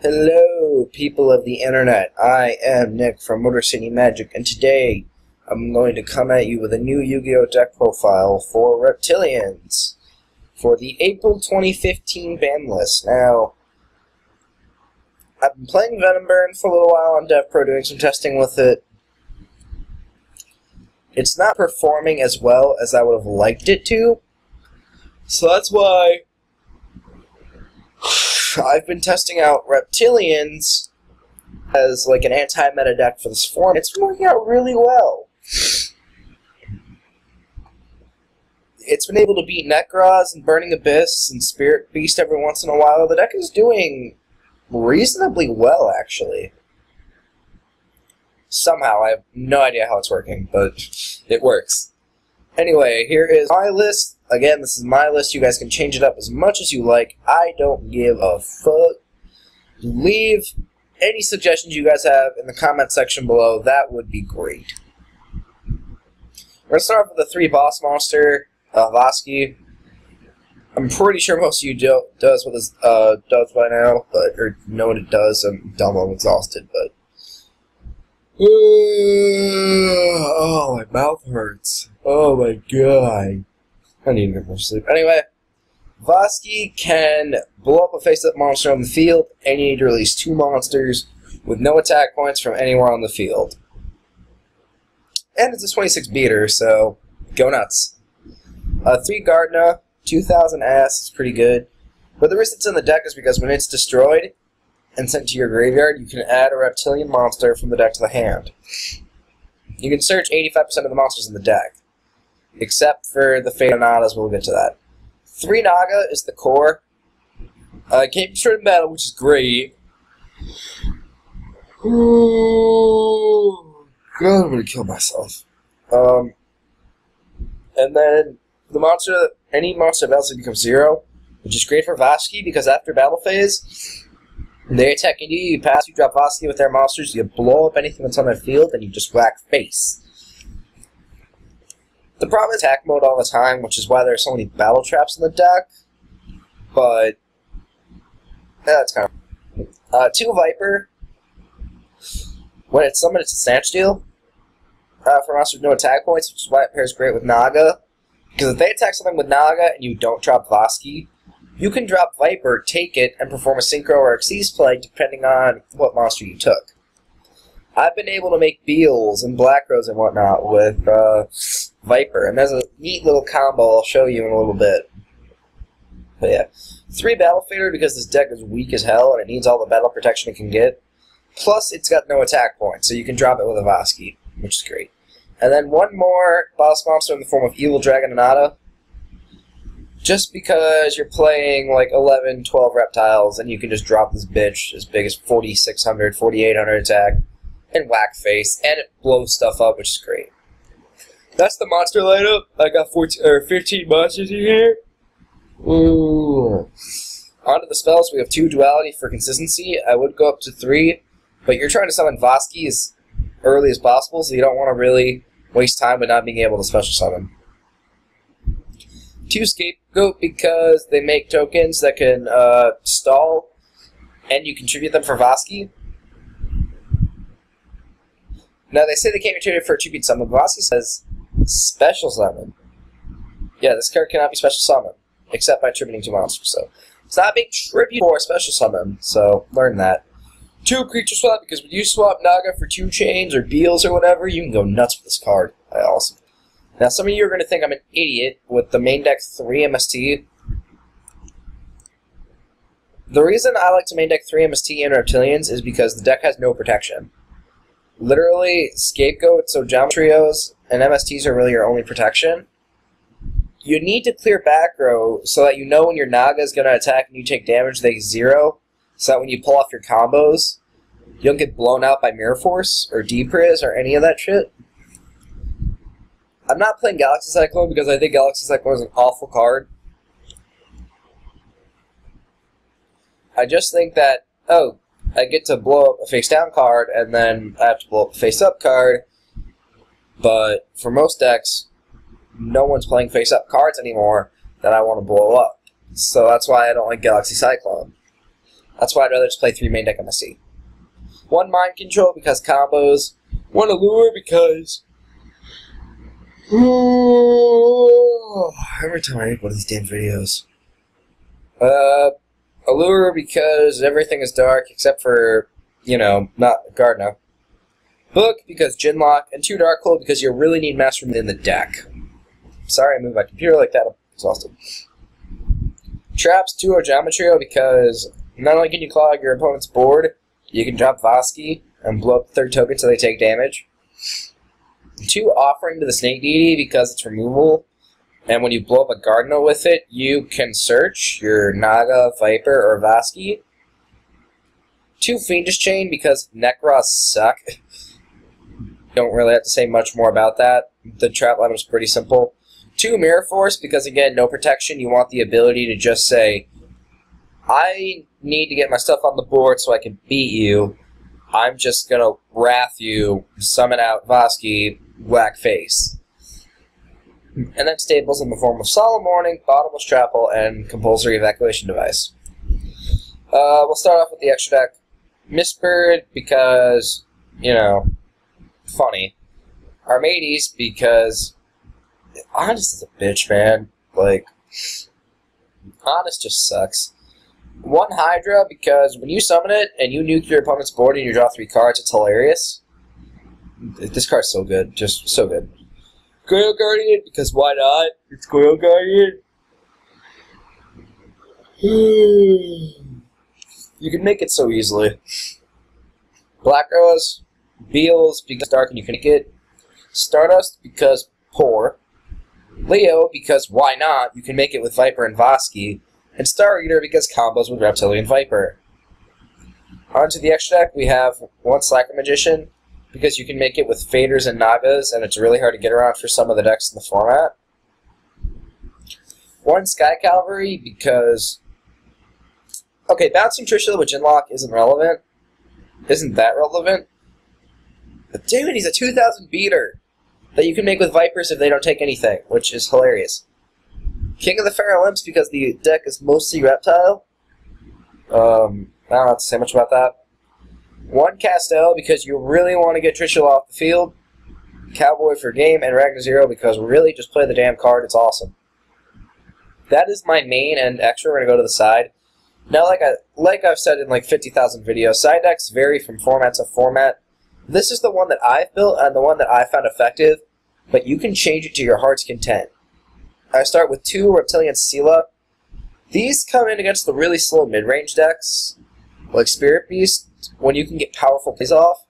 Hello, people of the internet. I am Nick from Motor City Magic, and today I'm going to come at you with a new Yu-Gi-Oh! Deck profile for Reptilians for the April 2015 Banlist. Now, I've been playing Venom Burn for a little while on DevPro, doing some testing with it. It's not performing as well as I would have liked it to, so that's why I've been testing out Reptilians as like an anti-meta deck for this form. It's been working out really well. It's been able to beat Nekroz and Burning Abyss and Spirit Beast every once in a while. The deck is doing reasonably well, actually. Somehow, I have no idea how it's working, but it works. Anyway, here is my list. Again, this is my list. You guys can change it up as much as you like. I don't give a fuck. Leave any suggestions you guys have in the comment section below. That would be great. We're going to start off with the 3 boss monster, Vosky. I'm pretty sure most of you does what this does by now, or know what it does. I'm dumb, I'm exhausted, but oh, my mouth hurts. Oh my god. I need to get more sleep. Anyway, Vosky can blow up a face-up monster on the field, and you need to release 2 monsters with no attack points from anywhere on the field. And it's a 26 beater, so go nuts. 3 Gardna, 2000 ass is pretty good. But the reason it's in the deck is because when it's destroyed and sent to your graveyard, you can add a reptilian monster from the deck to the hand. You can search 85% of the monsters in the deck, except for the Fatonatas. We'll get to that. 3 Naga is the core. Can't be destroyed in battle, which is great. Oh, God, I'm gonna kill myself. And then the monster, any monster battles becomes 0, which is great for Vosky because after battle phase, they attack into you, you pass, you drop Vosky with their monsters, you blow up anything that's on their field, and you just whack face. The problem is attack mode all the time, which is why there are so many battle traps in the deck. But that's kind of 2 Viper. When it's summoned, it's a snatch deal for monsters with no attack points, which is why it pairs great with Naga. Because if they attack something with Naga and you don't drop Vosky, you can drop Viper, take it, and perform a Synchro or Xyz play depending on what monster you took. I've been able to make Beals and Black Rose and whatnot with Viper, and there's a neat little combo I'll show you in a little bit. But yeah, 3 Battle Fader because this deck is weak as hell and it needs all the battle protection it can get. Plus, it's got no attack points, so you can drop it with a Vosky, which is great. And then 1 more boss monster in the form of Evil Dragon Anata. Just because you're playing like 11, 12 reptiles, and you can just drop this bitch as big as 4,600, 4,800 attack, and whack face, and it blows stuff up, which is great. That's the monster lineup. I got 15 monsters in here. Ooh. Onto the spells, we have 2 duality for consistency. I would go up to 3, but you're trying to summon Vosky as early as possible, so you don't want to really waste time with not being able to special summon. 2 Scapegoat because they make tokens that can stall, and you contribute them for Vosky. Now, they say they can't be traded for a tribute summon, but Vosky says special summon. Yeah, this card cannot be special summoned, except by tributing 2 monsters, so it's not being tribute for a special summon, so learn that. 2 creature swap, because when you swap Naga for 2 chains or Beals or whatever, you can go nuts with this card. Awesome. Now, some of you are going to think I'm an idiot with the main deck 3 MST. The reason I like to main deck 3 MST and Reptilians is because the deck has no protection. Literally, Scapegoat, so Geometrios and MSTs are really your only protection. You need to clear back row so that you know when your Naga is going to attack and you take damage, they 0, so that when you pull off your combos, you don't get blown out by Mirror Force or Depriz or any of that shit. I'm not playing Galaxy Cyclone because I think Galaxy Cyclone is an awful card. I just think that, oh, I get to blow up a face-down card, and then I have to blow up a face-up card, but for most decks, no one's playing face-up cards anymore that I want to blow up. So that's why I don't like Galaxy Cyclone. That's why I'd rather just play 3 main deck MSC. 1 mind control because combos. 1 allure because every time I make one of these damn videos. Allure because everything is dark except for, you know, not Gardner. Book because Ginlock, and 2 Dark Hole because you really need Master in the deck. Sorry I moved my computer like that, I'm exhausted. Traps, 2 Geometry because not only can you clog your opponent's board, you can drop Voski and blow up the 3rd token so they take damage. 2 Offering to the Snake Deity because it's removal, and when you blow up a Gardner with it, you can search your Naga, Viper, or Voski. 2 Fiendish Chain because Nekroz suck. Don't really have to say much more about that. The trap line was pretty simple. 2 Mirror Force because, again, no protection. You want the ability to just say, I need to get my stuff on the board so I can beat you. I'm just going to wrath you, summon out Voski, whack face. And then stables in the form of Solemn Warning, Bottomless Trapple, and Compulsory Evacuation Device. We'll start off with the extra deck. Mistbird because, you know, funny. Armades because Honest is a bitch, man. Like, Honest just sucks. 1 Hydra because when you summon it and you nuke your opponent's board and you draw 3 cards, it's hilarious. This card's so good, just so good. Goyle Guardian because why not? It's Goyle Guardian. You can make it so easily. Black Rose, Beals because dark and you can make it. Stardust because poor. Leo because why not? You can make it with Viper and Voski. And Star Eater because combos with Reptilianne Viper. Onto the extra deck, we have 1 Slacker Magician because you can make it with Faders and Nagas, and it's really hard to get around for some of the decks in the format. 1 Sky Cavalry because... Okay, bouncing Trishula with Ginlock isn't relevant. Isn't that relevant? But dude, he's a 2000 beater that you can make with Vipers if they don't take anything, which is hilarious. King of the Feral Imps because the deck is mostly Reptile. I don't have to say much about that. 1 Castel because you really want to get Trishula off the field. Cowboy for game, and Ragnar Zero because really just play the damn card, it's awesome. That is my main and extra. We're going to go to the side. Now, like I've said in like 50,000 videos, side decks vary from format to format. This is the one that I've built and the one that I found effective, but you can change it to your heart's content. I start with 2 Reptilianne Sela. These come in against the really slow mid-range decks, like Spirit Beast, when you can get powerful plays off,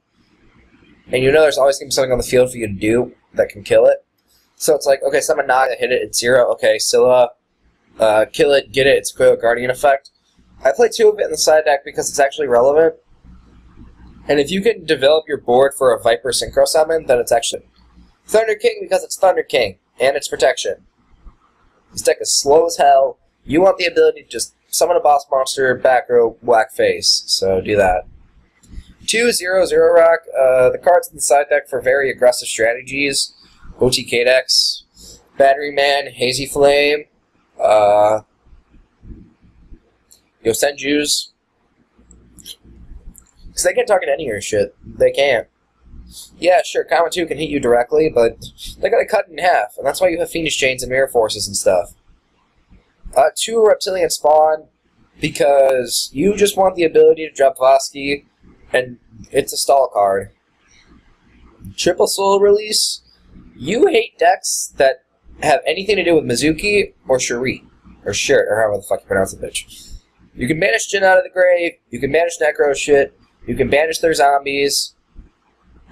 and you know there's always going to be something on the field for you to do that can kill it. So it's like, okay, summon Naga, hit it, it's 0. Okay, Scylla, kill it, get it, it's Coil Guardian effect. I play 2 of it in the side deck because it's actually relevant. And if you can develop your board for a Viper Synchro Summon, then it's actually Thunder King because it's Thunder King, and it's protection. This deck is slow as hell. You want the ability to just summon a boss monster, back row, whack face, so do that. 2/0/0 Rock. The cards in the side deck for very aggressive strategies. OTK decks. Battery Man, Hazy Flame, Yosenju's. Because they can't target any of your shit. They can't. Yeah, sure, Kama 2 can hit you directly, but they gotta cut it in half, and that's why you have Fiendish Chains and Mirror Forces and stuff. 2 Reptilianne Spawn, because you just want the ability to drop Voski, and it's a stall card. Triple Soul Release, you hate decks that have anything to do with Mizuki or Shuri, or Shirt, or however the fuck you pronounce it, bitch. You can banish Jin out of the grave, you can banish Necro shit, you can banish their zombies.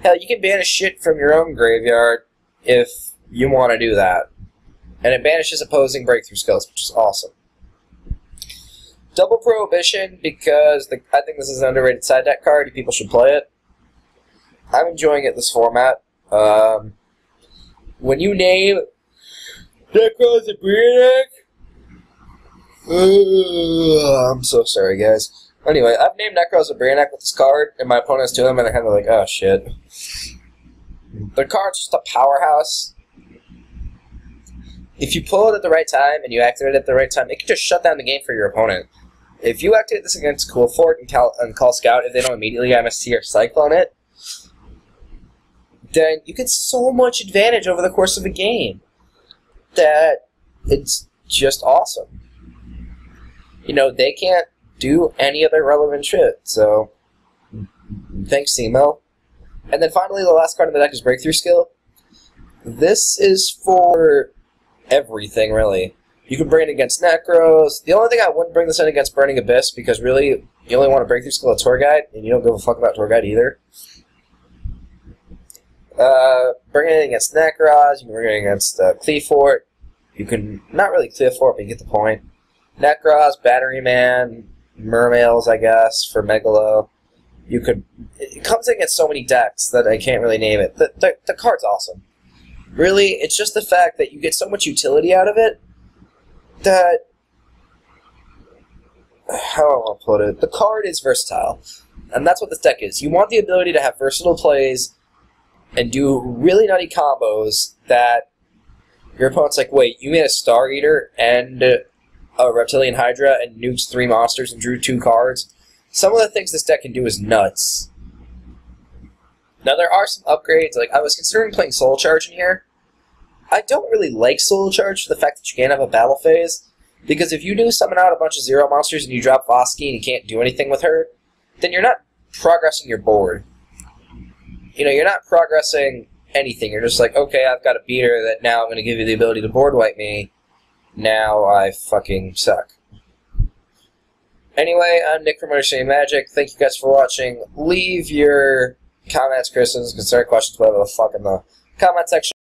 Hell, you can banish shit from your own graveyard if you want to do that. And it banishes opposing breakthrough skills, which is awesome. Double Prohibition, because I think this is an underrated side deck card. People should play it. I'm enjoying it this format. When you name Necro's a Brianek, I'm so sorry, guys. Anyway, I've named Necro's a Brianek with this card, and my opponents to them, and they're kind of like, oh shit. The card's just a powerhouse. If you pull it at the right time and you activate it at the right time, it can just shut down the game for your opponent. If you activate this against Cool Fort and call Scout, if they don't immediately have MST or Cyclone it, then you get so much advantage over the course of a game that it's just awesome. You know, they can't do any other relevant shit, so thanks, Simo. And then finally, the last card in the deck is Breakthrough Skill. This is for everything, really. You can bring it against Necros. The only thing I wouldn't bring this in against Burning Abyss, because really, you only want to Breakthrough Skill a Tour Guide, and you don't give a fuck about Tour Guide either. Bring it against Necros, you can bring it against Cleafort. You can, not really Cleafort, but you get the point. Necros, Battery Man, Mermails, I guess, for Megalo. You could, it comes against so many decks that I can't really name it. The card's awesome. Really, it's just the fact that you get so much utility out of it that, how do I want to put it? The card is versatile. And that's what this deck is. You want the ability to have versatile plays and do really nutty combos that your opponent's like, wait, you made a Star Eater and a Reptilianne Hydra and nuked 3 monsters and drew 2 cards? Some of the things this deck can do is nuts. Now, there are some upgrades. Like, I was considering playing Soul Charge in here. I don't really like Soul Charge for the fact that you can't have a battle phase, because if you do summon out a bunch of 0 monsters and you drop Voski and you can't do anything with her, then you're not progressing your board. You know, you're not progressing anything. You're just like, okay, I've got a beater that now I'm going to give you the ability to board wipe me. Now I fucking suck. Anyway, I'm Nick from Understanding Magic. Thank you guys for watching. Leave your comments, criticisms, concerns, questions, whatever the fuck in the comment section.